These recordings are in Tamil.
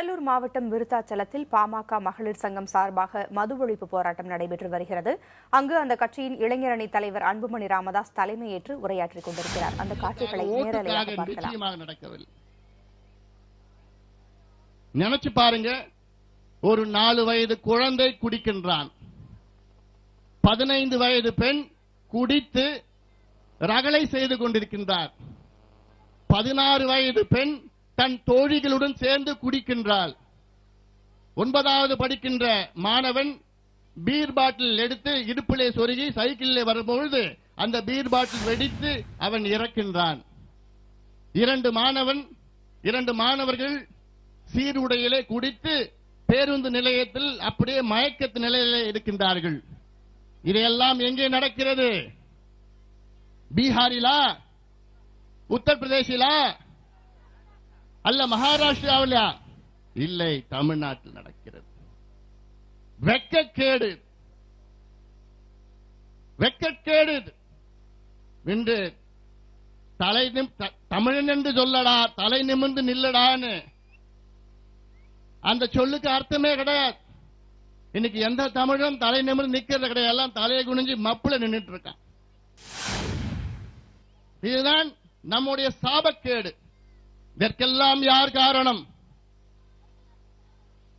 கடலூர் மாவட்டம் விருத்தாச்சலத்தில் பாமக மகளிர் சங்கம் சார்பாக மது ஒழிப்பு போராட்டம் நடைபெற்று வருகிறது. அங்கு அந்த கட்சியின் இளைஞரணி தலைவர் அன்புமணி ராமதாஸ் தலைமையேற்று உரையாற்றிக் கொண்டிருக்கிறார். அந்த காட்சிகளை நேரலையாக பார்க்கலாம். நினைச்சு பாருங்க, ஒரு 4 வயது குழந்தை குடிக்கின்றான், 15 வயது பெண் குடித்து ரகளை செய்து கொண்டிருக்கின்றார், 16 வயது பெண் தன் தோழிகளுடன் சேர்ந்து குடிக்கின்றாள், 9வது படிக்கின்ற மாணவன் பீர் பாட்டில் எடுத்து இடுப்பிலே சொருகி சைக்கிளில் வரும்பொழுது அந்த பீர் பாட்டில் வெடித்து அவன் இறக்கின்றான். 2 மாணவர்கள் சீருடையிலே குடித்து பேருந்து நிலையத்தில் அப்படியே மயக்கத்து நிலையிலே இருக்கின்றார்கள். இதையெல்லாம் எங்கே நடக்கிறது? பீகாரிலா, உத்தரப்பிரதேசிலா, அல்ல மகாராஷ்டிராவிலா? இல்லை, தமிழ்நாட்டில் நடக்கிறது. வெட்கக்கேடு, வெட்கக்கேடு என்று தமிழன் என்று சொல்லடா, தலை நிமிர்ந்து நில்லடான்னு அந்த சொல்லுக்கு அர்த்தமே கிடையாது. இன்னைக்கு எந்த தமிழன் தலை நிமிர்ந்து நிக்கிறது கிடையாது, எல்லாம் தலையை குனிஞ்சு மப்புல நின்றுட்டு இருக்கான். இதுதான் நம்முடைய சாபக்கேடு. இதற்கெல்லாம் யார் காரணம்?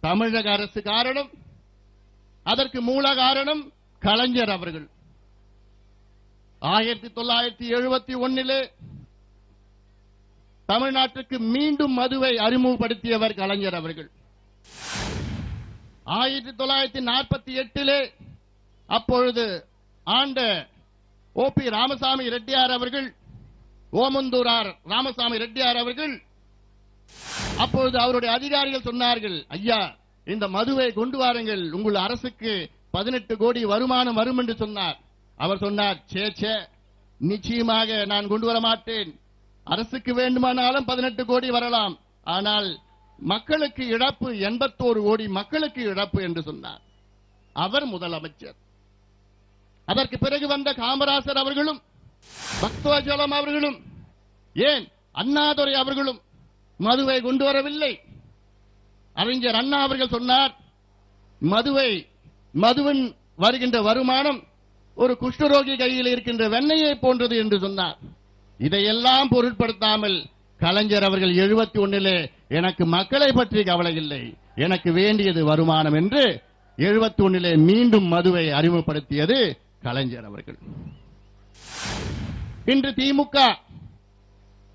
தமிழக அரசு காரணம். அதற்கு மூல காரணம் கலைஞர் அவர்கள். 1971 தமிழ்நாட்டுக்கு மீண்டும் மதுவை அறிமுகப்படுத்தியவர் கலைஞர் அவர்கள். 1948 அப்பொழுது ஆண்ட ஓபி ராமசாமி ரெட்டியார் அவர்கள், ஓமந்தூரார் ராமசாமி ரெட்டியார் அவர்கள், அப்பொழுது அவருடைய அதிகாரிகள் சொன்னார்கள், ஐயா இந்த மதுவை கொண்டு வாருங்கள், உங்கள் அரசுக்கு 18 கோடி வருமானம் வரும் என்று சொன்னார். அவர் சொன்னார், சே நிச்சயமாக நான் கொண்டு வர மாட்டேன், அரசுக்கு வேண்டுமானாலும் 18 கோடி வரலாம், ஆனால் மக்களுக்கு இழப்பு 81 கோடி மக்களுக்கு இழப்பு என்று சொன்னார். அவர் முதலமைச்சர். அதற்கு பிறகு வந்த காமராசர் அவர்களும், பக்தவச்சலம் அவர்களும், ஏன் அண்ணாதுரை அவர்களும் மதுவை கொண்டு வரவில்லை. அறிஞர் அண்ணா அவர்கள் சொன்னார், மதுவின் வருகின்ற வருமானம் ஒரு குஷ்டரோகி கையில் இருக்கின்ற வெண்ணையை போன்றது என்று சொன்னார். இதையெல்லாம் பொருட்படுத்தாமல் கலைஞர் அவர்கள் 71 எனக்கு மக்களை பற்றி கவலை இல்லை, எனக்கு வேண்டியது வருமானம் என்று 71 மீண்டும் மதுவை அறிமுகப்படுத்தியது கலைஞர் அவர்கள். இன்று திமுக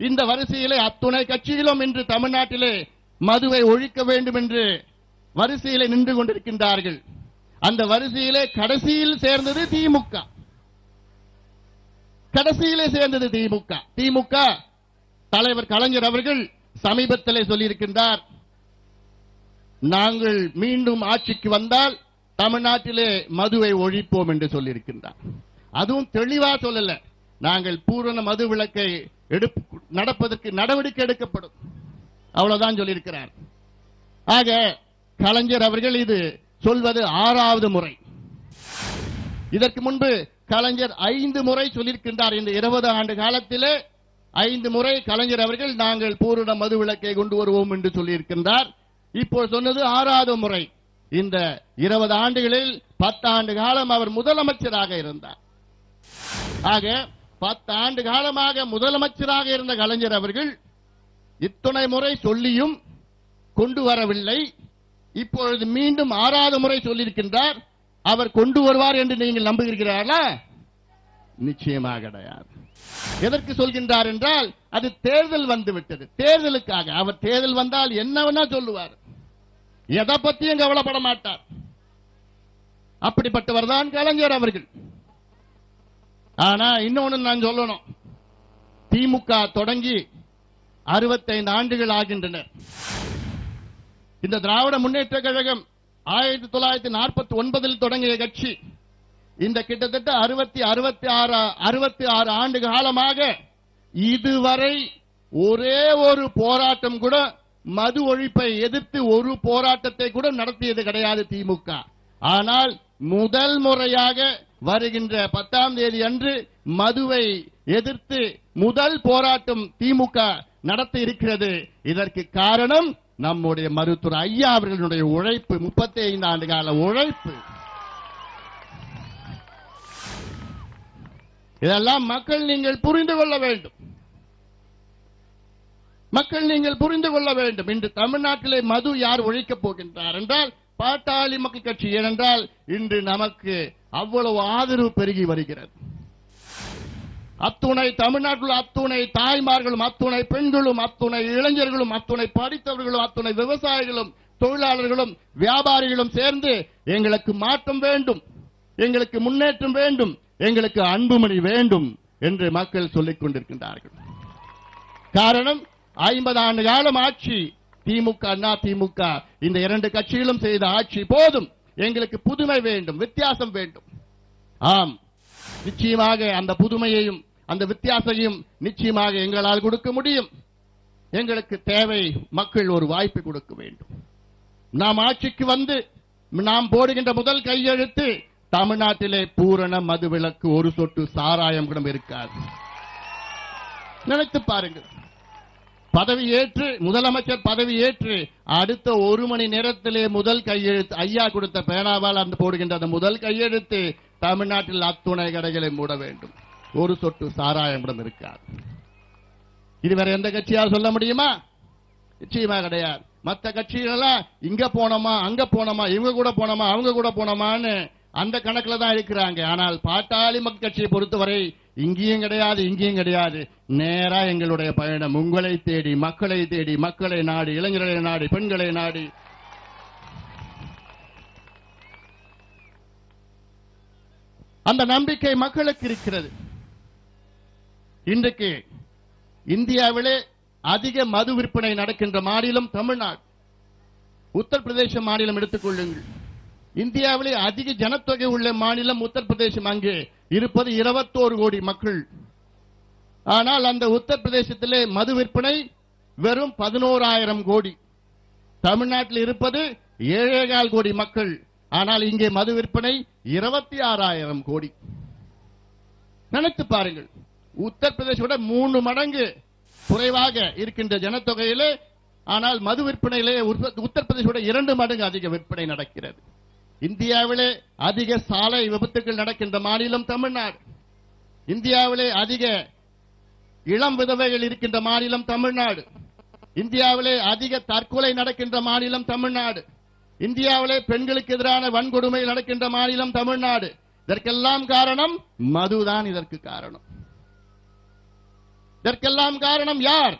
இந்த வரிசையிலே அத்துணை கட்சிகளும் இன்று தமிழ்நாட்டிலே மதுவை ஒழிக்க வேண்டும் என்று வரிசையிலே நின்று கொண்டிருக்கின்றார்கள். அந்த வரிசையிலே கடைசியில் சேர்ந்தது திமுக. கடைசியிலே சேர்ந்தது திமுக. திமுக தலைவர் கலைஞர் அவர்கள் சமீபத்திலே சொல்லியிருக்கின்றார், நாங்கள் மீண்டும் ஆட்சிக்கு வந்தால் தமிழ்நாட்டிலே மதுவை ஒழிப்போம் என்று சொல்லியிருக்கின்றார். அதுவும் தெளிவா சொல்லல, நாங்கள் பூரண மது விலக்கை நடப்பதற்கு நடவடிக்கை எடுக்கப்படும், அவ்வளவுதான் சொல்லியிருக்கிறார். ஆக கலைஞர் அவர்கள் இது சொல்வது 6வது முறை. இதற்கு முன்பு கலைஞர் 5 முறை சொல்லியிருக்கின்றார். இந்த 20 ஆண்டு காலத்திலே 5 முறை கலைஞர் அவர்கள் நாங்கள் பூரண மது விலக்கை கொண்டு வருவோம் என்று சொல்லியிருக்கின்றார். இப்போ சொன்னது 6வது முறை. இந்த 20 ஆண்டுகளில் 10 ஆண்டு காலம் அவர் முதலமைச்சராக இருந்தார். ஆக 10 ஆண்டு காலமாக முதலமைச்சராக இருந்த கலைஞர் அவர்கள் இத்தனை முறை சொல்லியும் கொண்டு வரவில்லை. இப்பொழுது மீண்டும் 6வது முறை சொல்லியிருக்கின்றார். அவர் கொண்டு வருவார் என்று நீங்கள் நம்புகிறீர்களா? நிச்சயமாக கிடையாது. எதற்கு சொல்கின்றார் என்றால், அது தேர்தல் வந்துவிட்டது. தேர்தலுக்காக அவர் தேர்தல் வந்தால் என்ன வேணா சொல்லுவார், எதை பத்தியும் கவலைப்பட மாட்டார். அப்படிப்பட்டவர் தான் கலைஞர் அவர்கள். ஆனா இன்னொன்னு நான் சொல்லணும், திமுக தொடங்கி 65 ஆண்டுகள் ஆகின்றன. இந்த திராவிட முன்னேற்ற கழகம் 1949 தொடங்கிய கட்சி. இந்த கிட்டத்தட்ட 66 ஆண்டு காலமாக இதுவரை ஒரே ஒரு போராட்டம் கூட, மது ஒழிப்பை எதிர்த்து ஒரு போராட்டத்தை கூட நடத்தியது கிடையாது திமுக. ஆனால் முதல் முறையாக வருகின்ற 10ஆம் தேதி அன்று மதுவை எதிர்த்து முதல் போராட்டம் திமுக நடத்த இருக்கிறது. இதற்கு காரணம் நம்முடைய மருத்துவர் ஐயா அவர்களுடைய உழைப்பு, 35 ஆண்டு கால உழைப்பு. இதெல்லாம் மக்கள் நீங்கள் புரிந்து கொள்ள வேண்டும். மக்கள் நீங்கள் புரிந்து கொள்ள வேண்டும். இன்று தமிழ்நாட்டிலே மது யார் ஒழிக்கப் போகின்றார் என்றால் பாட்டாளி மக்கள் கட்சி. ஏனென்றால் இன்று நமக்கு அவ்வளவு ஆதரவு பெருகி வருகிறது. அத்துணை தமிழ்நாட்டில் அத்துணை தாய்மார்களும், அத்துணை பெண்களும், அத்துணை இளைஞர்களும், அத்துணை படித்தவர்களும், அத்துணை விவசாயிகளும், தொழிலாளர்களும், வியாபாரிகளும் சேர்ந்து எங்களுக்கு மாற்றம் வேண்டும், எங்களுக்கு முன்னேற்றம் வேண்டும், எங்களுக்கு அன்புமணி வேண்டும் என்று மக்கள் சொல்லிக் கொண்டிருக்கின்றார்கள். காரணம் 50 ஆண்டு காலம் ஆட்சி திமுக, அண்ணா திமுக இந்த 2 கட்சிகளும் செய்த ஆட்சி போதும். எங்களுக்கு புதுமை வேண்டும், வித்தியாசம் வேண்டும். ஆம், நிச்சயமாக அந்த புதுமையையும் அந்த வித்தியாசத்தையும் நிச்சயமாக எங்களால் கொடுக்க முடியும். எங்களுக்கு தேவை மக்கள் ஒரு வாய்ப்பு கொடுக்க வேண்டும். நாம் ஆட்சிக்கு வந்து நாம் போடுகின்ற முதல் கையெழுத்து தமிழ்நாட்டிலே பூரண மதுவிலக்கு, ஒரு சொட்டு சாராயம் கூட இருக்காது. நினைத்து பாருங்கள். பதவி ஏற்று முதலமைச்சர் பதவி ஏற்று அடுத்த 1 மணி நேரத்திலே முதல் கையெழுத்து ஐயா கொடுத்த பேனாவால் அந்த போடுகின்ற அந்த முதல் கையெழுத்து தமிழ்நாட்டில் அத்துணை கடைகளை மூட வேண்டும், ஒரு சொட்டு சாராயம் கூட இருக்காது. இது வேற எந்த கட்சியால் சொல்ல முடியுமா? நிச்சயமா கிடையாது. மற்ற கட்சிகளெல்லாம் இங்க போனோமா, அங்க போனோமா, இவங்க கூட போனோமா, அவங்க கூட போனோமான்னு அந்த கணக்குல தான் இருக்கிறாங்க. ஆனால் பாட்டாளி மக்கள் கட்சியை பொறுத்தவரை இங்கேயும் கிடையாது, இங்கேயும் கிடையாது. நேரா எங்களுடைய பயணம் உங்களை தேடி, மக்களை தேடி, மக்களை நாடி, இளைஞர்களை நாடி, பெண்களை நாடி. அந்த நம்பிக்கை மக்களுக்கு இருக்கிறது. இன்றைக்கு இந்தியாவிலே அதிக மது விற்பனை நடக்கின்ற மாநிலம் தமிழ்நாடு. உத்தரப்பிரதேச மாநிலம் எடுத்துக்கொள்ளுங்கள். இந்தியாவிலே அதிக ஜனத்தொகை உள்ள மாநிலம் உத்தரப்பிரதேசம். அங்கே இருப்பது 21 கோடி மக்கள். ஆனால் அந்த உத்தரப்பிரதேசத்திலே மது விற்பனை வெறும் 11,000 கோடி. தமிழ்நாட்டில் இருப்பது 7,4 கோடி மக்கள். ஆனால் இங்கே மது விற்பனை 26,000 கோடி. நினைத்து பாருங்கள். உத்தரப்பிரதேசோட 3 மடங்கு குறைவாக இருக்கின்ற ஜனத்தொகையிலே, ஆனால் மது விற்பனையிலே உத்தரப்பிரதேசோட 2 மடங்கு அதிக விற்பனை நடக்கிறது. இந்தியாவிலே அதிக சாலை விபத்துகள் நடக்கின்ற மாநிலம் தமிழ்நாடு. இந்தியாவிலே அதிக இளம் விதவைகள் இருக்கின்ற மாநிலம் தமிழ்நாடு. இந்தியாவிலே அதிக தற்கொலை நடக்கின்ற மாநிலம் தமிழ்நாடு. இந்தியாவிலே பெண்களுக்கு எதிரான வன்கொடுமை நடக்கின்ற மாநிலம் தமிழ்நாடு. இதற்கெல்லாம் காரணம் மதுதான். இதற்கு காரணம் இதற்கெல்லாம் காரணம் யார்?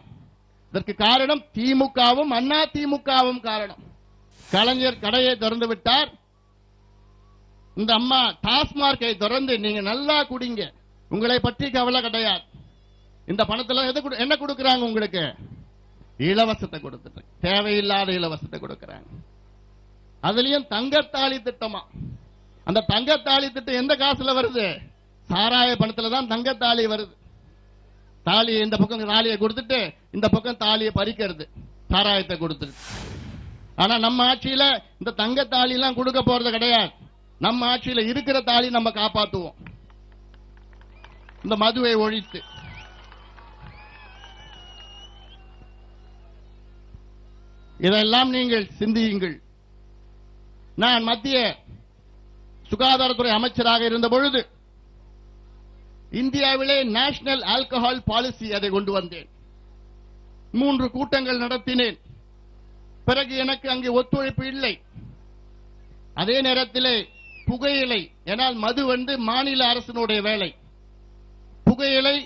இதற்கு காரணம் திமுகவும் அண்ணா திமுகவும் காரணம். கலைஞர் கடையை திறந்து விட்டார். இந்த அம்மா டாஸ்மார்க்கை திறந்து நீங்க நல்லா குடிங்க, உங்களை பற்றி கவலை கிடையாது. இந்த பணத்துல என்ன கொடுக்கறாங்க உங்களுக்கு? இலவசத்தை கொடுத்துட்டு, தேவையில்லாத இலவசத்தை கொடுக்கறாங்க. அதுலயும் தங்கத்தாலி திட்டமா. அந்த தங்கத்தாலி திட்டம் எந்த காசுல வருது? சாராய பணத்துல தான் தங்கத்தாலி வருது. தாலியை இந்த பக்கம் தாலியை கொடுத்துட்டு இந்த பக்கம் தாலியை பறிக்கிறது, சாராயத்தை கொடுத்துட்டு. ஆனா நம்ம ஆட்சியில இந்த தங்கத்தாலி எல்லாம் கொடுக்க போறது கிடையாது. நம்ம ஆட்சியில இருக்கிற தாலி நம்ம காப்பாற்றுவோம், இந்த மதுவை ஒழித்து. இதெல்லாம் நீங்கள் சிந்தியுங்கள். நான் மத்திய சுகாதாரத்துறை அமைச்சராக இருந்த பொழுது இந்தியாவிலே நேஷனல் ஆல்கஹால் பாலிசி அதை கொண்டு வந்தேன். 3 கூட்டங்கள் நடத்தினேன். பிறகு எனக்கு அங்கே ஒத்துழைப்பு இல்லை. அதே நேரத்திலே புகையிலை, ஏனால் மது மாநில அரசினுடைய வேலை, புகையிலை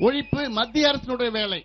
ஒழிப்பு மத்திய அரசினுடைய வேலை.